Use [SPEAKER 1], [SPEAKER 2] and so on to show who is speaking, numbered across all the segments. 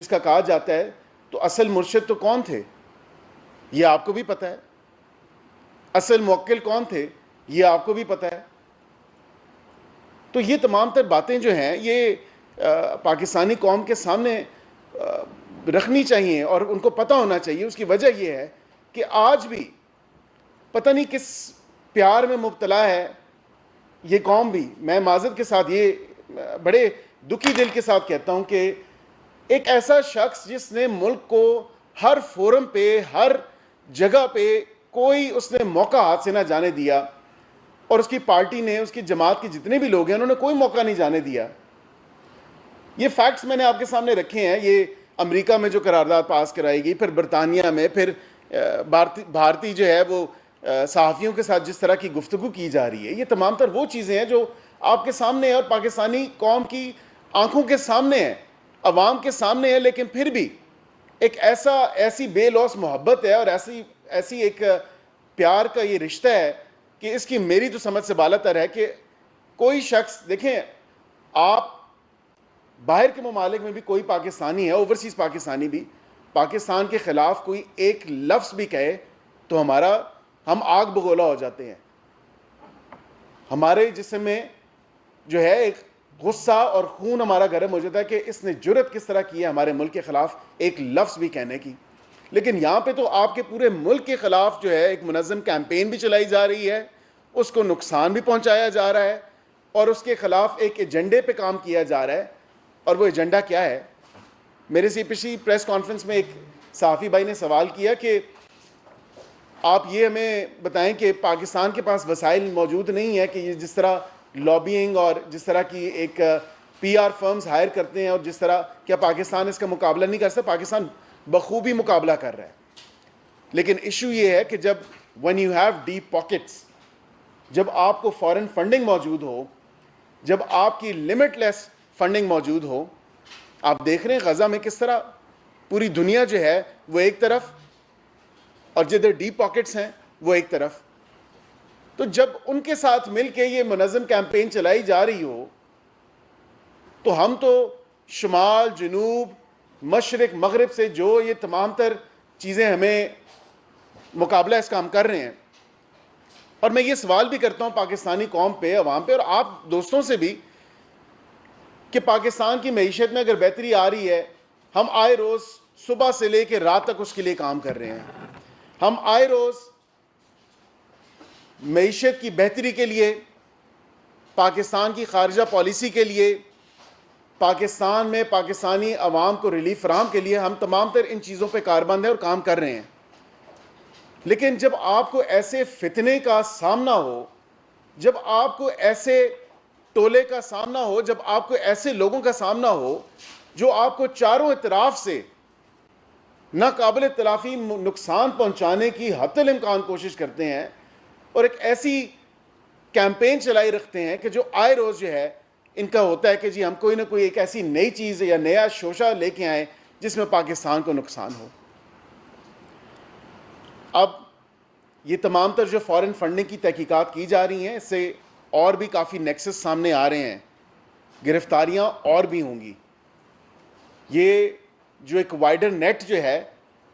[SPEAKER 1] اس کا کہا جاتا ہے تو اصل مرشد تو کون تھے یہ آپ کو بھی پتہ ہے، اصل موکل کون تھے یہ آپ کو بھی پتہ ہے. تو یہ تمام تر باتیں جو ہیں یہ پاکستانی قوم کے سامنے رکھنی چاہیے اور ان کو پتہ ہونا چاہیے. اس کی وجہ یہ ہے کہ آج بھی پتہ نہیں کس پیار میں مبتلا ہے یہ قوم بھی. میں معذرت کے ساتھ یہ بڑے دکھی دل کے ساتھ کہتا ہوں کہ ایک ایسا شخص جس نے ملک کو ہر فورم پہ ہر جگہ پہ کوئی اس نے موقع ہاتھ سے نہ جانے دیا، اور اس کی پارٹی نے، اس کی جماعت کے جتنے بھی لوگ ہیں انہوں نے کوئی موقع نہیں جانے دیا. یہ فیکٹس میں نے آپ کے سامنے رکھے ہیں. یہ امریکہ میں جو قرارداد پاس کرائی گئی، پھر برطانیہ میں، پھر بھارتی جو ہے وہ صحافیوں کے ساتھ جس طرح کی گفتگو کی جا رہی ہے، یہ تمام تر وہ چیزیں ہیں جو آپ کے سامنے ہیں اور پاکستانی قوم کی آنکھوں کے سامنے ہیں، عوام کے سامنے ہے. لیکن پھر بھی ایک ایسی بے لوث محبت ہے اور ایسی ایک پیار کا یہ رشتہ ہے کہ اس کی میری تو سمجھ سے بالاتر ہے کہ کوئی شخص، دیکھیں آپ باہر کے ممالک میں بھی کوئی پاکستانی ہے، اوورسیز پاکستانی بھی، پاکستان کے خلاف کوئی ایک لفظ بھی کہے تو ہم آگ بگولا ہو جاتے ہیں. ہمارے جسم میں جو ہے ایک غصہ اور خون ہمارا گرم ہو جاتا ہے کہ اس نے جرت کس طرح کی ہے ہمارے ملک کے خلاف ایک لفظ بھی کہنے کی. لیکن یہاں پہ تو آپ کے پورے ملک کے خلاف جو ہے ایک منظم کیمپین بھی چلائی جا رہی ہے، اس کو نقصان بھی پہنچایا جا رہا ہے اور اس کے خلاف ایک ایجنڈے پہ کام کیا جا رہا ہے. اور وہ ایجنڈا کیا ہے؟ میرے سے پچھلی پریس کانفرنس میں ایک صحافی بھائی نے سوال کیا کہ آپ یہ ہمیں بتائیں کہ پاکستان کے پاس وسائل موجود نہیں ہے کہ یہ جس طرح لابینگ اور جس طرح کی ایک پی آر فرمز ہائر کرتے ہیں، اور جس طرح کیا پاکستان اس کا مقابلہ نہیں کر سکتا؟ پاکستان بخوبی مقابلہ کر رہا ہے. لیکن ایشو یہ ہے کہ جب when you have deep pockets، جب آپ کو فارن فنڈنگ موجود ہو، جب آپ کی لمٹ لیس فنڈنگ موجود ہو، آپ دیکھ رہے ہیں غزہ میں کس طرح پوری دنیا جو ہے وہ ایک طرف اور جدھر ڈیپ پاکٹس ہیں وہ ایک طرف. تو جب ان کے ساتھ مل کے یہ منظم کیمپین چلائی جا رہی ہو تو ہم تو شمال، جنوب، مشرق، مغرب سے جو یہ تمام تر چیزیں ہمیں مقابلہ اس کا ہم کر رہے ہیں. اور میں یہ سوال بھی کرتا ہوں پاکستانی قوم پہ، عوام پہ اور آپ دوستوں سے بھی کہ پاکستان کی معیشت میں اگر بہتری آ رہی ہے، ہم آئے روز صبح سے لے کے رات تک اس کے لیے کام کر رہے ہیں. ہم آئے روز معیشت کی بہتری کے لیے، پاکستان کی خارجہ پالیسی کے لیے، پاکستان میں پاکستانی عوام کو ریلیف فراہم کے لیے ہم تمام تر ان چیزوں پہ کاربند ہیں اور کام کر رہے ہیں. لیکن جب آپ کو ایسے فتنے کا سامنا ہو، جب آپ کو ایسے ٹولے کا سامنا ہو، جب آپ کو ایسے لوگوں کا سامنا ہو جو آپ کو چاروں اطراف سے ناقابل تلافی نقصان پہنچانے کی حتی الامکان کوشش کرتے ہیں اور ایک ایسی کیمپین چلائی رکھتے ہیں کہ جو آئے روز جو ہے ان کا ہوتا ہے کہ جی ہم کوئی نہ کوئی ایک ایسی نئی چیز یا نیا شوشہ لے کے آئیں جس میں پاکستان کو نقصان ہو. اب یہ تمام تر جو فارن فنڈنگ کی تحقیقات کی جا رہی ہیں، اس سے اور بھی کافی نیکسس سامنے آ رہے ہیں، گرفتاریاں اور بھی ہوں گی. یہ جو ایک وائڈر نیٹ جو ہے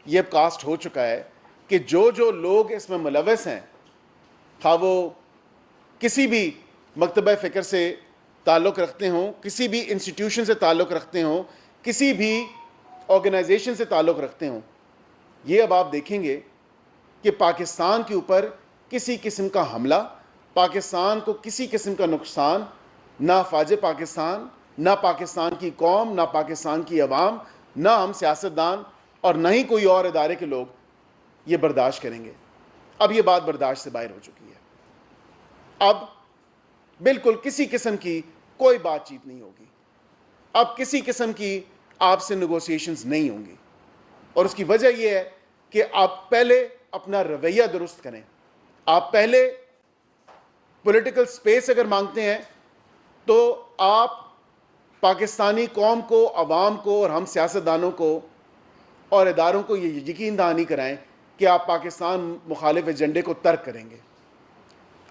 [SPEAKER 1] یہ اب کاسٹ ہو چکا ہے کہ جو لوگ اس میں ملوث ہیں، خواہ وہ کسی بھی مکتبہ فکر سے تعلق رکھتے ہوں، کسی بھی انسٹیٹیوشن سے تعلق رکھتے ہوں، کسی بھی آرگنائزیشن سے تعلق رکھتے ہوں، یہ اب آپ دیکھیں گے کہ پاکستان کے اوپر کسی قسم کا حملہ، پاکستان کو کسی قسم کا نقصان، نہ افواج پاکستان، نہ پاکستان کی قوم، نہ پاکستان کی عوام، نہ ہم سیاستدان اور نہ ہی کوئی اور ادارے کے لوگ یہ برداشت کریں گے. اب یہ بات برداشت سے باہر ہو چکی ہے. اب بالکل کسی قسم کی کوئی بات چیت نہیں ہوگی. اب کسی قسم کی آپ سے نیگوسیشنز نہیں ہوں گی. اور اس کی وجہ یہ ہے کہ آپ پہلے اپنا رویہ درست کریں. آپ پہلے پولیٹیکل سپیس اگر مانگتے ہیں تو آپ پاکستانی قوم کو، عوام کو اور ہم سیاستدانوں کو اور اداروں کو یہ یقین دہانی کرائیں کہ آپ پاکستان مخالف ایجنڈے کو ترک کریں گے.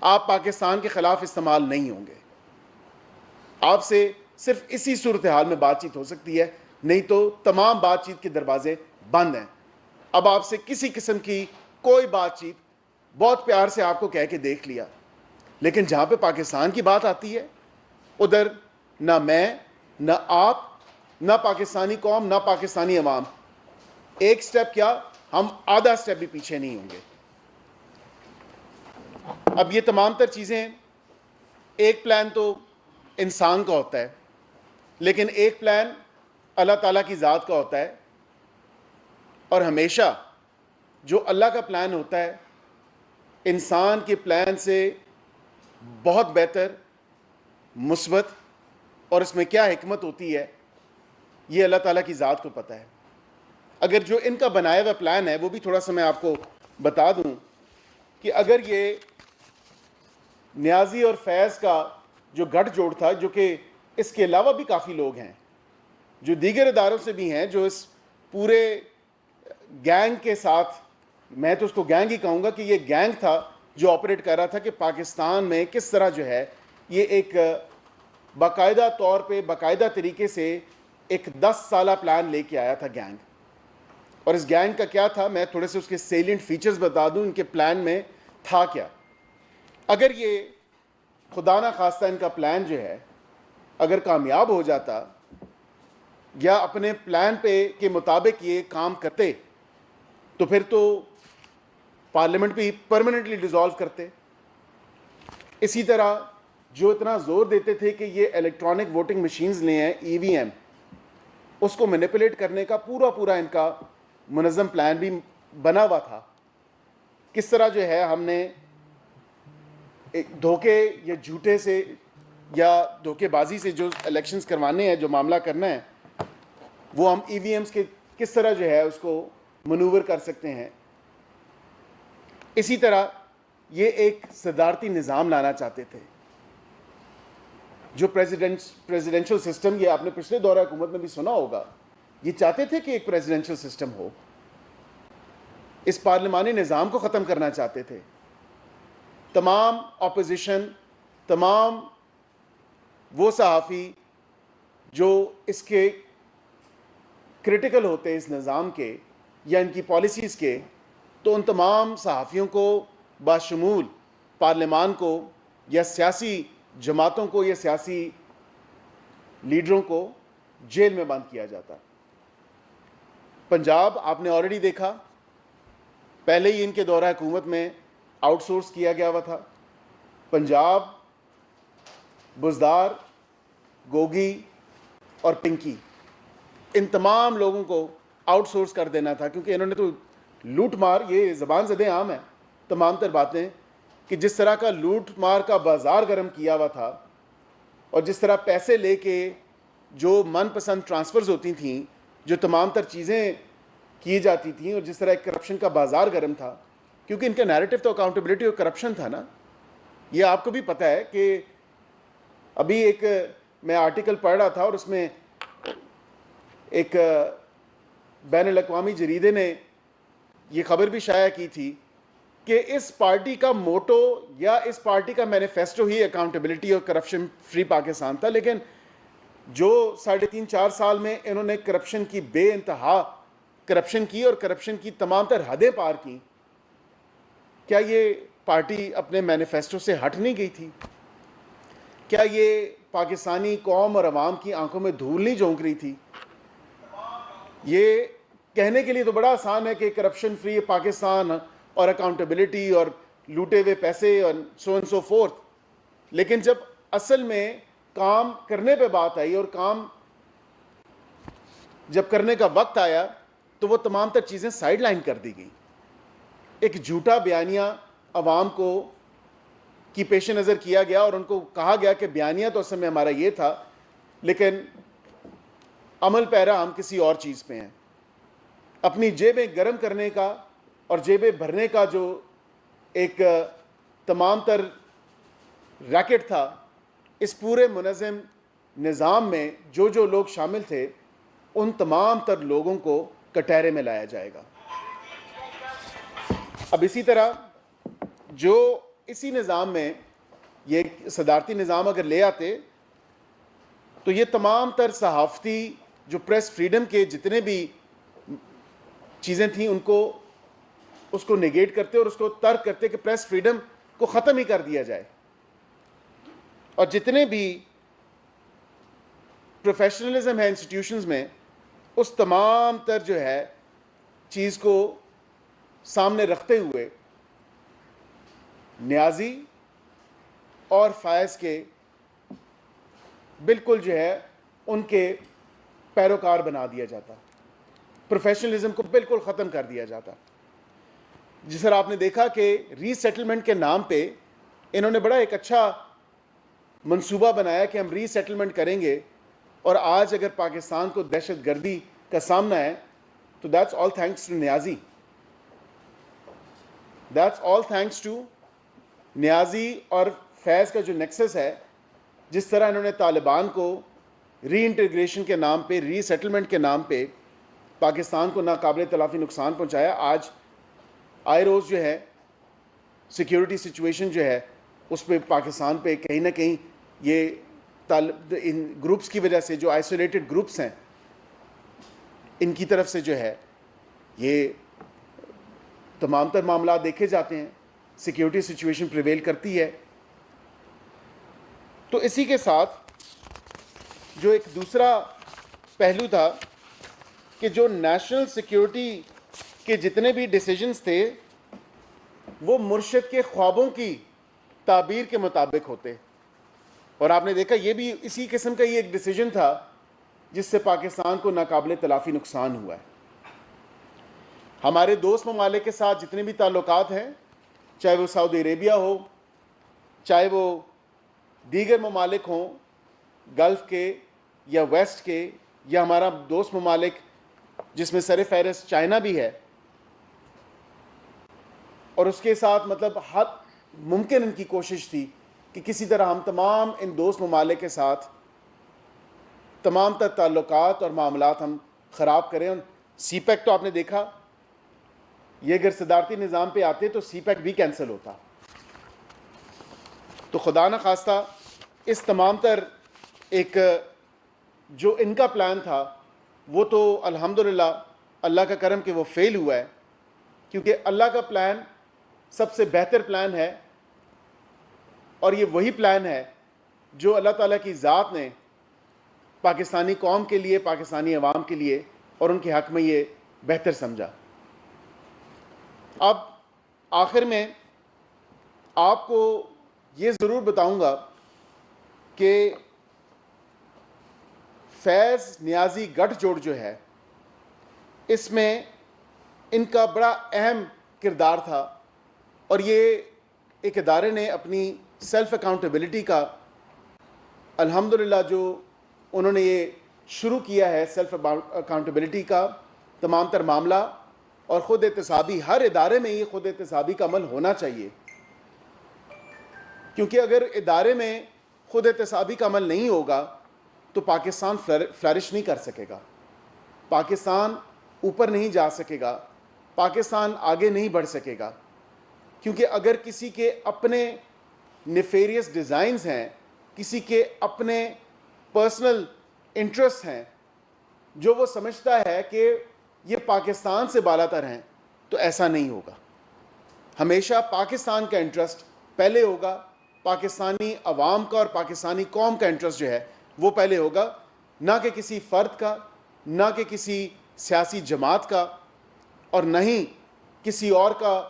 [SPEAKER 1] آپ پاکستان کے خلاف استعمال نہیں ہوں گے. آپ سے صرف اسی صورتحال میں بات چیت ہو سکتی ہے نہیں تو تمام بات چیت کے دروازے بند ہیں. اب آپ سے کسی قسم کی کوئی بات چیت بہت پیار سے آپ کو کہہ کے دیکھ لیا, لیکن جہاں پہ پاکستان کی بات آتی ہے ادھر نہ میں, نہ آپ, نہ پاکستانی قوم, نہ پاکستانی عوام ایک سٹیپ کیا, ہم آدھا سٹیپ بھی پیچھے نہیں ہوں گے. اب یہ تمام تر چیزیں, ایک پلان تو انسان کا ہوتا ہے, لیکن ایک پلان اللہ تعالیٰ کی ذات کا ہوتا ہے, اور ہمیشہ جو اللہ کا پلان ہوتا ہے انسان کے پلان سے بہت بہتر, مثبت, اور اس میں کیا حکمت ہوتی ہے یہ اللہ تعالیٰ کی ذات کو پتہ ہے. اگر جو ان کا بنایا ہوا پلان ہے وہ بھی تھوڑا سا میں آپ کو بتا دوں کہ اگر یہ نیازی اور فیض کا جو گٹھ جوڑ تھا, جو کہ اس کے علاوہ بھی کافی لوگ ہیں جو دیگر اداروں سے بھی ہیں, جو اس پورے گینگ کے ساتھ, میں تو اس کو گینگ ہی کہوں گا کہ یہ گینگ تھا جو آپریٹ کر رہا تھا کہ پاکستان میں کس طرح جو ہے یہ ایک باقاعدہ طور پہ باقاعدہ طریقے سے ایک 10 سالہ پلان لے کے آیا تھا گینگ. اور اس گینگ کا کیا تھا, میں تھوڑے سے اس کے سیلینٹ فیچرز بتا دوں ان کے پلان میں تھا کیا. اگر یہ خدا نہ خواستہ ان کا پلان جو ہے اگر کامیاب ہو جاتا یا اپنے پلان پہ کے مطابق یہ کام کرتے تو پھر تو پارلیمنٹ بھی پرماننٹلی ڈیزالو کرتے. اسی طرح جو اتنا زور دیتے تھے کہ یہ الیکٹرانک ووٹنگ مشینز لے ہیں, ای وی ایم, اس کو مینیپولیٹ کرنے کا پورا ان کا منظم پلان بھی بنا ہوا تھا. کس طرح جو ہے ہم نے دھوکے یا جھوٹے سے یا دھوکے بازی سے جو الیکشنز کروانے ہیں, جو معاملہ کرنا ہے, وہ ہم ای وی ایمز کے کس طرح جو ہے اس کو منور کر سکتے ہیں. اسی طرح یہ ایک صدارتی نظام لانا چاہتے تھے. جو پریزیڈنشل سسٹم, یہ آپ نے پچھلے دورہ حکومت میں بھی سنا ہوگا, یہ چاہتے تھے کہ ایک پریزیڈنشل سسٹم ہو, اس پارلیمانی نظام کو ختم کرنا چاہتے تھے. تمام اپوزیشن, تمام وہ صحافی جو اس کے کرٹیکل ہوتے ہیں اس نظام کے یا ان کی پالیسیز کے, تو ان تمام صحافیوں کو باشمول پارلیمان کو یا سیاسی جماعتوں کو یا سیاسی لیڈروں کو جیل میں بند کیا جاتا. پنجاب آپ نے آلریڈی دیکھا, پہلے ہی ان کے دورہ حکومت میں آؤٹ سورس کیا گیا ہوا تھا. پنجاب, بزدار, گوگی اور پنکی, ان تمام لوگوں کو آؤٹ سورس کر دینا تھا, کیونکہ انہوں نے تو لوٹ مار, یہ زبان زدیں عام ہیں تمام تر باتیں, کہ جس طرح کا لوٹ مار کا بازار گرم کیا ہوا تھا, اور جس طرح پیسے لے کے جو من پسند ٹرانسفرز ہوتی تھیں, جو تمام تر چیزیں کی جاتی تھیں, اور جس طرح ایک کرپشن کا بازار گرم تھا, کیونکہ ان کا نیریٹو تو اکاؤنٹیبلٹی اور کرپشن تھا نا. یہ آپ کو بھی پتہ ہے کہ ابھی ایک میں آرٹیکل پڑھ رہا تھا اور اس میں ایک بین الاقوامی جریدے نے یہ خبر بھی شائع کی تھی کہ اس پارٹی کا موٹو یا اس پارٹی کا مینیفیسٹو ہی اکاؤنٹیبلٹی اور کرپشن فری پاکستان تھا, لیکن جو 3.5-4 سال میں انہوں نے کرپشن کی بے انتہا کرپشن کی اور کرپشن کی تمام تر حدیں پار کی, کیا یہ پارٹی اپنے مینیفیسٹو سے ہٹ نہیں گئی تھی؟ کیا یہ پاکستانی قوم اور عوام کی آنکھوں میں دھول نہیں جھونک رہی تھی؟ یہ کہنے کے لیے تو بڑا آسان ہے کہ کرپشن فری پاکستان اور اکاؤنٹیبلٹی اور لوٹے ہوئے پیسے اور سو اینڈ سو فورتھ, لیکن جب اصل میں کام کرنے پہ بات آئی اور کام جب کرنے کا وقت آیا تو وہ تمام تر چیزیں سائیڈ لائن کر دی گئی. ایک جھوٹا بیانیہ عوام کو کی پیش نظر کیا گیا اور ان کو کہا گیا کہ بیانیہ تو اصل میں ہمارا یہ تھا, لیکن عمل پیرا ہم کسی اور چیز پہ ہیں. اپنی جیبیں گرم کرنے کا اور جیبیں بھرنے کا جو ایک تمام تر ریکٹ تھا, اس پورے منظم نظام میں جو لوگ شامل تھے ان تمام تر لوگوں کو کٹہرے میں لایا جائے گا. اب اسی طرح جو اسی نظام میں یہ صدارتی نظام اگر لے آتے تو یہ تمام تر صحافتی جو پریس فریڈم کے جتنے بھی چیزیں تھیں اس کو نیگیٹ کرتے اور اس کو ترک کرتے کہ پریس فریڈم کو ختم ہی کر دیا جائے. اور جتنے بھی پروفیشنلزم ہے انسٹیٹیوشنز میں, اس تمام تر جو ہے چیز کو سامنے رکھتے ہوئے نیازی اور فائز کے بالکل جو ہے ان کے پیروکار بنا دیا جاتا, پروفیشنلزم کو بالکل ختم کر دیا جاتا. جس طرح آپ نے دیکھا کہ ری سیٹلمنٹ کے نام پہ انہوں نے بڑا ایک اچھا منصوبہ بنایا کہ ہم ری سیٹلمنٹ کریں گے, اور آج اگر پاکستان کو دہشت گردی کا سامنا ہے تو that's all thanks to Niazi, that's all thanks to Niazi اور فیض کا جو نیکسس ہے. جس طرح انہوں نے طالبان کو ری انٹیگریشن کے نام پہ, ری سیٹلمنٹ کے نام پہ پاکستان کو ناقابل تلافی نقصان پہنچایا, آج آئے روز جو ہے سیکیورٹی سچویشن جو ہے اس پہ پاکستان پہ کہیں نہ کہیں یہ ان گروپس کی وجہ سے, جو آئسولیٹڈ گروپس ہیں, ان کی طرف سے جو ہے یہ تمام تر معاملات دیکھے جاتے ہیں, سیکیورٹی سچویشن پریویل کرتی ہے. تو اسی کے ساتھ جو ایک دوسرا پہلو تھا کہ جو نیشنل سیکیورٹی کے جتنے بھی ڈیسیجنز تھے وہ مرشد کے خوابوں کی تعبیر کے مطابق ہوتے, اور آپ نے دیکھا یہ بھی اسی قسم کا یہ ایک ڈیسیجن تھا جس سے پاکستان کو ناقابل تلافی نقصان ہوا ہے. ہمارے دوست ممالک کے ساتھ جتنے بھی تعلقات ہیں, چاہے وہ سعودی عربیہ ہو, چاہے وہ دیگر ممالک ہوں گلف کے یا ویسٹ کے, یا ہمارا دوست ممالک جس میں سر فہرست چائنا بھی ہے, اور اس کے ساتھ مطلب حد ممکن ان کی کوشش تھی کہ کسی طرح ہم تمام ان دوست ممالک کے ساتھ تمام تر تعلقات اور معاملات ہم خراب کریں. سی پیک تو آپ نے دیکھا, یہ اگر صدارتی نظام پہ آتے تو سی پیک بھی کینسل ہوتا. تو خدا نہ خواستہ اس تمام تر ایک جو ان کا پلان تھا وہ تو الحمدللہ اللہ کا کرم کہ وہ فیل ہوا ہے, کیونکہ اللہ کا پلان سب سے بہتر پلان ہے, اور یہ وہی پلان ہے جو اللہ تعالیٰ کی ذات نے پاکستانی قوم کے لیے, پاکستانی عوام کے لیے اور ان کے حق میں یہ بہتر سمجھا. اب آخر میں آپ کو یہ ضرور بتاؤں گا کہ فیض نیازی گٹھ جوڑ جو ہے اس میں ان کا بڑا اہم کردار تھا, اور یہ ایک ادارے نے اپنی سیلف اکاؤنٹیبلٹی کا الحمدللہ جو انہوں نے یہ شروع کیا ہے سیلف اکاؤنٹیبلٹی کا تمام تر معاملہ, اور خود احتسابی, ہر ادارے میں یہ خود احتسابی کا عمل ہونا چاہیے, کیونکہ اگر ادارے میں خود احتسابی کا عمل نہیں ہوگا تو پاکستان فلرش نہیں کر سکے گا, پاکستان اوپر نہیں جا سکے گا, پاکستان آگے نہیں بڑھ سکے گا. کیونکہ اگر کسی کے اپنے نیفیریس ڈیزائنز ہیں, کسی کے اپنے پرسنل انٹرسٹ ہیں, جو وہ سمجھتا ہے کہ یہ پاکستان سے بالا تر ہیں, تو ایسا نہیں ہوگا. ہمیشہ پاکستان کا انٹرسٹ پہلے ہوگا, پاکستانی عوام کا اور پاکستانی قوم کا انٹرسٹ جو ہے وہ پہلے ہوگا, نہ کہ کسی فرد کا, نہ کہ کسی سیاسی جماعت کا, اور نہ ہی کسی اور کا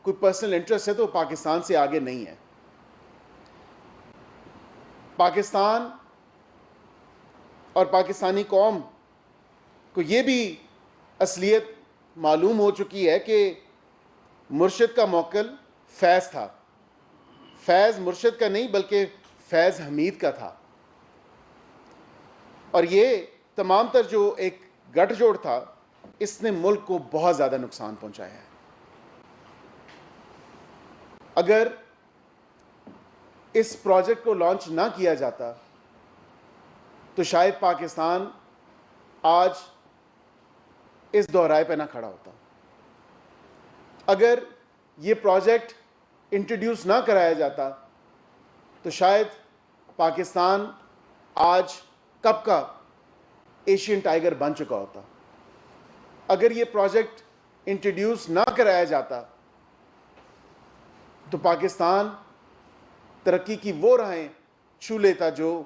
[SPEAKER 1] کوئی پرسنل انٹرسٹ ہے تو پاکستان سے آگے نہیں ہے. پاکستان اور پاکستانی قوم کو یہ بھی اصلیت معلوم ہو چکی ہے کہ مرشد کا موکل فیض تھا. فیض مرشد کا نہیں بلکہ فیض حمید کا تھا, اور یہ تمام تر جو ایک گٹھ جوڑ تھا اس نے ملک کو بہت زیادہ نقصان پہنچایا ہے. اگر اس پروجیکٹ کو لانچ نہ کیا جاتا تو شاید پاکستان آج اس دورائے پہ نہ کھڑا ہوتا. اگر یہ پروجیکٹ انٹروڈیوس نہ کرایا جاتا تو شاید پاکستان آج کب کا ایشین ٹائیگر بن چکا ہوتا. اگر یہ پروجیکٹ انٹروڈیوس نہ کرایا جاتا تو پاکستان ترقی کی وہ راہیں چھو لیتا جو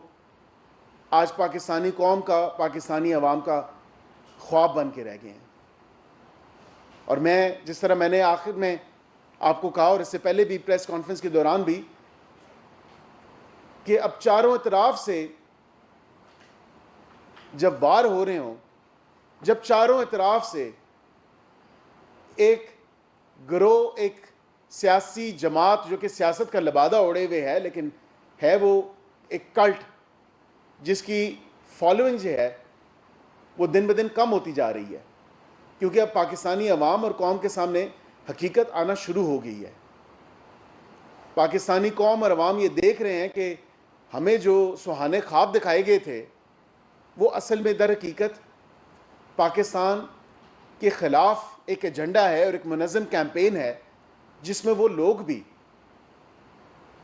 [SPEAKER 1] آج پاکستانی قوم کا، پاکستانی عوام کا خواب بن کے رہ گئے ہیں. اور میں جس طرح میں نے آخر میں آپ کو کہا، اور اس سے پہلے بھی پریس کانفرنس کے دوران بھی، کہ اب چاروں اطراف سے جب وار ہو رہے ہوں، جب چاروں اطراف سے ایک گروہ، ایک سیاسی جماعت جو کہ سیاست کا لبادہ اوڑھے ہوئے ہے، لیکن ہے وہ ایک کلٹ جس کی فالوئنگ جو ہے وہ دن بدن کم ہوتی جا رہی ہے، کیونکہ اب پاکستانی عوام اور قوم کے سامنے حقیقت آنا شروع ہو گئی ہے. پاکستانی قوم اور عوام یہ دیکھ رہے ہیں کہ ہمیں جو سہانے خواب دکھائے گئے تھے وہ اصل میں در حقیقت پاکستان کے خلاف ایک ایجنڈا ہے اور ایک منظم کیمپین ہے، جس میں وہ لوگ بھی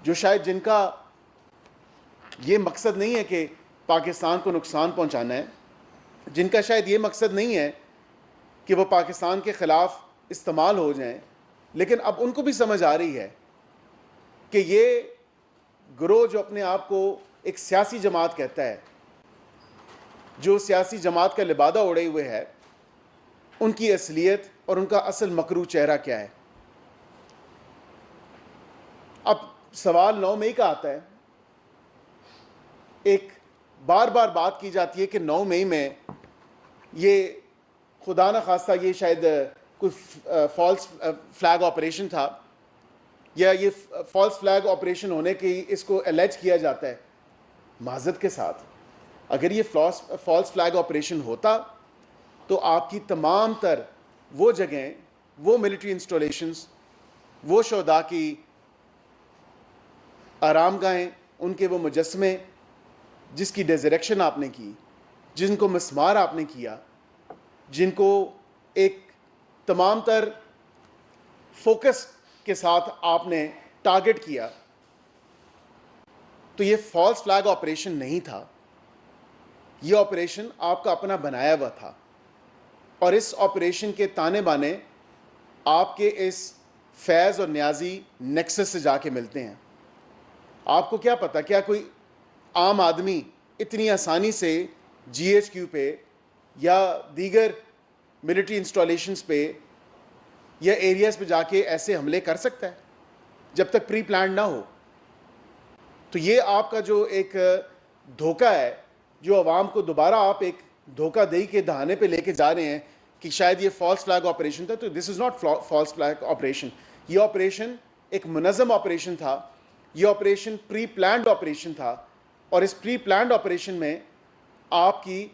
[SPEAKER 1] جو شاید جن کا یہ مقصد نہیں ہے کہ پاکستان کو نقصان پہنچانا ہے، جن کا شاید یہ مقصد نہیں ہے کہ وہ پاکستان کے خلاف استعمال ہو جائیں، لیکن اب ان کو بھی سمجھ آ رہی ہے کہ یہ گروہ جو اپنے آپ کو ایک سیاسی جماعت کہتا ہے، جو سیاسی جماعت کا لبادہ اوڑھے ہوئے ہے، ان کی اصلیت اور ان کا اصل مکروہ چہرہ کیا ہے. اب سوال 9 مئی کا آتا ہے. ایک بار بار بات کی جاتی ہے کہ 9 مئی میں یہ خدا نہ خواستہ یہ شاید کوئی فالس فلیگ آپریشن تھا، یا یہ فالس فلیگ آپریشن ہونے کی اس کو الیج کیا جاتا ہے. معذرت کے ساتھ، اگر یہ فالس فلیگ آپریشن ہوتا تو آپ کی تمام تر وہ جگہیں، وہ ملٹری انسٹالیشنز، وہ شہداء کی آرام گاہیں، ان کے وہ مجسمے جس کی ڈیزریکشن آپ نے کی، جن کو مسمار آپ نے کیا، جن کو ایک تمام تر فوکس کے ساتھ آپ نے ٹارگٹ کیا، تو یہ فالس فلیگ آپریشن نہیں تھا. یہ آپریشن آپ کا اپنا بنایا ہوا تھا، اور اس آپریشن کے تانے بانے آپ کے اس فیض اور نیازی نیکسس سے جا کے ملتے ہیں. آپ کو کیا پتا، کیا کوئی عام آدمی اتنی آسانی سے جی ایچ کیو پہ یا دیگر ملٹری انسٹالیشنز پہ یا ایریاز پہ جا کے ایسے حملے کر سکتا ہے جب تک پری پلانڈ نہ ہو؟ تو یہ آپ کا جو ایک دھوکہ ہے، جو عوام کو دوبارہ آپ ایک دھوکہ دہی کے دہانے پہ لے کے جا رہے ہیں کہ شاید یہ فالس فلیگ آپریشن تھا، تو this is not false flag operation. یہ آپریشن ایک منظم آپریشن تھا، یہ آپریشن پری پلانڈ آپریشن تھا، اور اس پری پلانڈ آپریشن میں آپ کی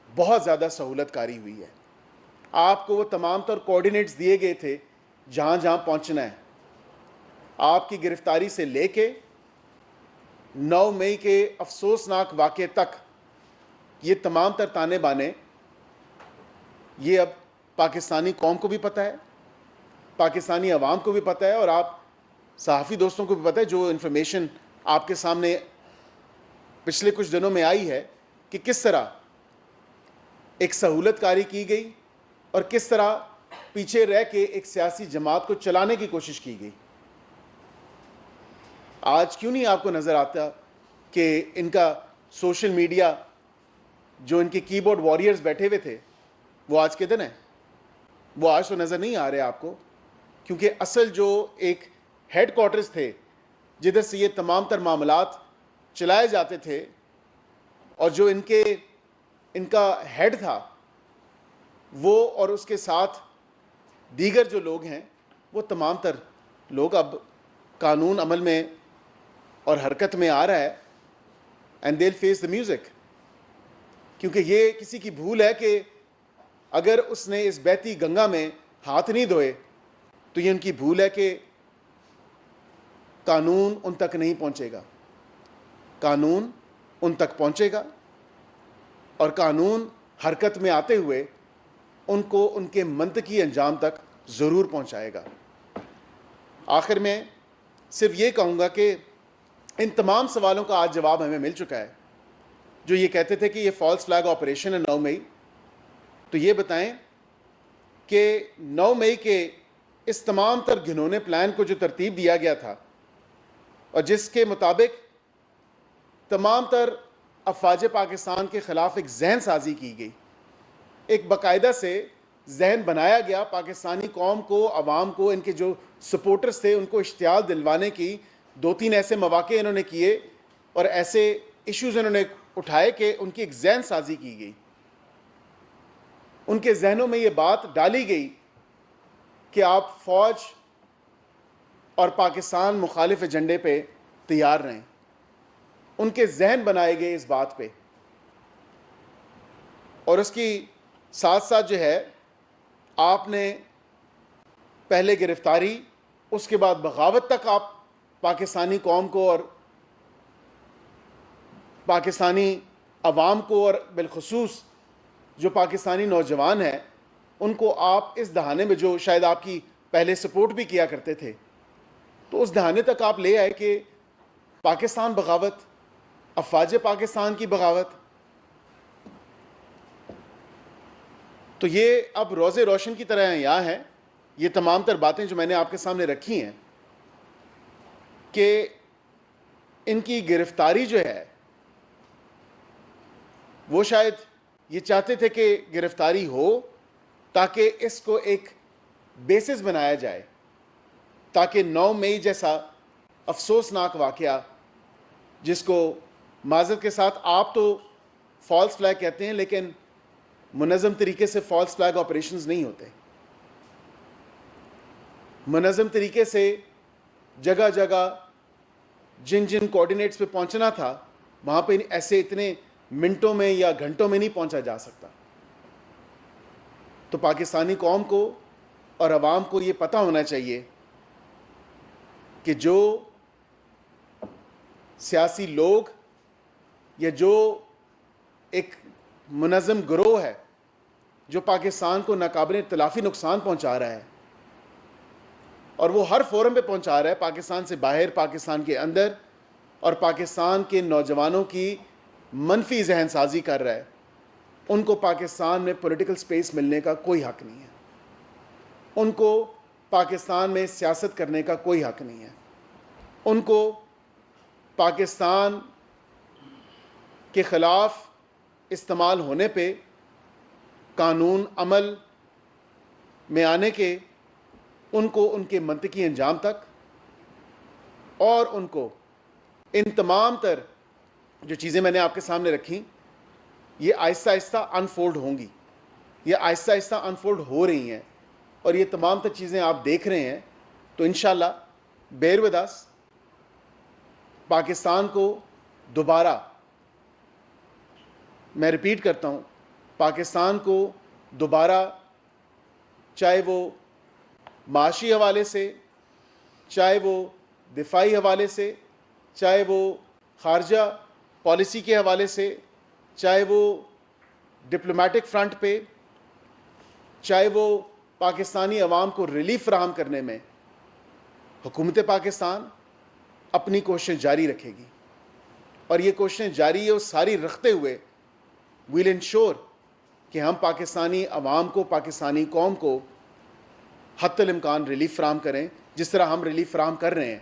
[SPEAKER 1] بہت زیادہ سہولت کاری ہوئی ہے. آپ کو وہ تمام تر کوآرڈینیٹس دیے گئے تھے جہاں جہاں پہنچنا ہے. آپ کی گرفتاری سے لے کے 9 مئی کے افسوسناک واقعے تک یہ تمام تر تانے بانے، یہ اب پاکستانی قوم کو بھی پتہ ہے، پاکستانی عوام کو بھی پتہ ہے، اور آپ صحافی دوستوں کو بھی پتہ ہے. جو انفارمیشن آپ کے سامنے پچھلے کچھ دنوں میں آئی ہے کہ کس طرح ایک سہولت کاری کی گئی اور کس طرح پیچھے رہ کے ایک سیاسی جماعت کو چلانے کی کوشش کی گئی. آج کیوں نہیں آپ کو نظر آتا کہ ان کا سوشل میڈیا، جو ان کے کی بورڈ واریئرز بیٹھے ہوئے تھے، وہ آج کے دن ہیں؟ وہ آج تو نظر نہیں آ رہے آپ کو، کیونکہ اصل جو ایک ہیڈ کوارٹرز تھے جدھر سے یہ تمام تر معاملات چلائے جاتے تھے، اور جو ان کا ہیڈ تھا، وہ اور اس کے ساتھ دیگر جو لوگ ہیں، وہ تمام تر لوگ اب قانون عمل میں اور حرکت میں آ رہا ہے، and they'll face the music. کیونکہ یہ کسی کی بھول ہے کہ اگر اس نے اس بہتی گنگا میں ہاتھ نہیں دھوئے تو یہ ان کی بھول ہے کہ قانون ان تک نہیں پہنچے گا. قانون ان تک پہنچے گا، اور قانون حرکت میں آتے ہوئے ان کو ان کے منطقی انجام تک ضرور پہنچائے گا. آخر میں صرف یہ کہوں گا کہ ان تمام سوالوں کا آج جواب ہمیں مل چکا ہے. جو یہ کہتے تھے کہ یہ فالس فلیگ آپریشن ہے 9 مئی، تو یہ بتائیں کہ 9 مئی کے اس تمام تر گھنونے پلان کو جو ترتیب دیا گیا تھا اور جس کے مطابق تمام تر افواج پاکستان کے خلاف ایک ذہن سازی کی گئی، ایک باقاعدہ سے ذہن بنایا گیا پاکستانی قوم کو، عوام کو، ان کے جو سپورٹرز تھے ان کو اشتعال دلوانے کی 2-3 ایسے مواقع انہوں نے کیے اور ایسے ایشوز انہوں نے اٹھائے کہ ان کی ایک ذہن سازی کی گئی، ان کے ذہنوں میں یہ بات ڈالی گئی کہ آپ فوج اور پاکستان مخالف ایجنڈے پہ تیار رہیں، ان کے ذہن بنائے گئے اس بات پہ، اور اس کی ساتھ ساتھ جو ہے آپ نے پہلے گرفتاری، اس کے بعد بغاوت تک آپ پاکستانی قوم کو اور پاکستانی عوام کو اور بالخصوص جو پاکستانی نوجوان ہیں ان کو آپ اس دہانے میں، جو شاید آپ کی پہلے سپورٹ بھی کیا کرتے تھے، تو اس دہانے تک آپ لے آئے کہ پاکستان بغاوت، افواج پاکستان کی بغاوت. تو یہ اب روز روشن کی طرح یہاں ہے یہ تمام تر باتیں جو میں نے آپ کے سامنے رکھی ہیں کہ ان کی گرفتاری جو ہے وہ شاید یہ چاہتے تھے کہ گرفتاری ہو تاکہ اس کو ایک بیسس بنایا جائے، تاکہ 9 مئی جیسا افسوسناک واقعہ، جس کو معذرت کے ساتھ آپ تو فالس فلیگ کہتے ہیں لیکن منظم طریقے سے فالس فلیگ آپریشنز نہیں ہوتے، منظم طریقے سے جگہ جگہ جن جن کوآرڈینیٹس پہ پہنچنا تھا وہاں پہ ایسے اتنے منٹوں میں یا گھنٹوں میں نہیں پہنچا جا سکتا. تو پاکستانی قوم کو اور عوام کو یہ پتہ ہونا چاہیے کہ جو سیاسی لوگ یا جو ایک منظم گروہ ہے جو پاکستان کو ناقابل تلافی نقصان پہنچا رہا ہے، اور وہ ہر فورم پہ پہنچا رہا ہے، پاکستان سے باہر، پاکستان کے اندر، اور پاکستان کے نوجوانوں کی منفی ذہن سازی کر رہا ہے، ان کو پاکستان میں پولیٹیکل سپیس ملنے کا کوئی حق نہیں ہے، ان کو پاکستان میں سیاست کرنے کا کوئی حق نہیں ہے، ان کو پاکستان کے خلاف استعمال ہونے پہ قانون عمل میں آنے کے، ان کو ان کے منطقی انجام تک، اور ان کو ان تمام تر جو چیزیں میں نے آپ کے سامنے رکھی یہ آہستہ آہستہ انفولڈ ہوں گی، یہ آہستہ آہستہ انفولڈ ہو رہی ہیں، اور یہ تمام تر چیزیں آپ دیکھ رہے ہیں. تو انشاءاللہ بیئر ود اس، پاکستان کو دوبارہ، میں ریپیٹ کرتا ہوں، پاکستان کو دوبارہ، چاہے وہ معاشی حوالے سے، چاہے وہ دفاعی حوالے سے، چاہے وہ خارجہ پالیسی کے حوالے سے، چاہے وہ ڈپلومیٹک فرنٹ پہ، چاہے وہ پاکستانی عوام کو ریلیف فراہم کرنے میں، حکومت پاکستان اپنی کوششیں جاری رکھے گی، اور یہ کوششیں جاری اور ساری رکھتے ہوئے ویل انشور کہ ہم پاکستانی عوام کو، پاکستانی قوم کو حتی الامکان ریلیف فراہم کریں، جس طرح ہم ریلیف فراہم کر رہے ہیں.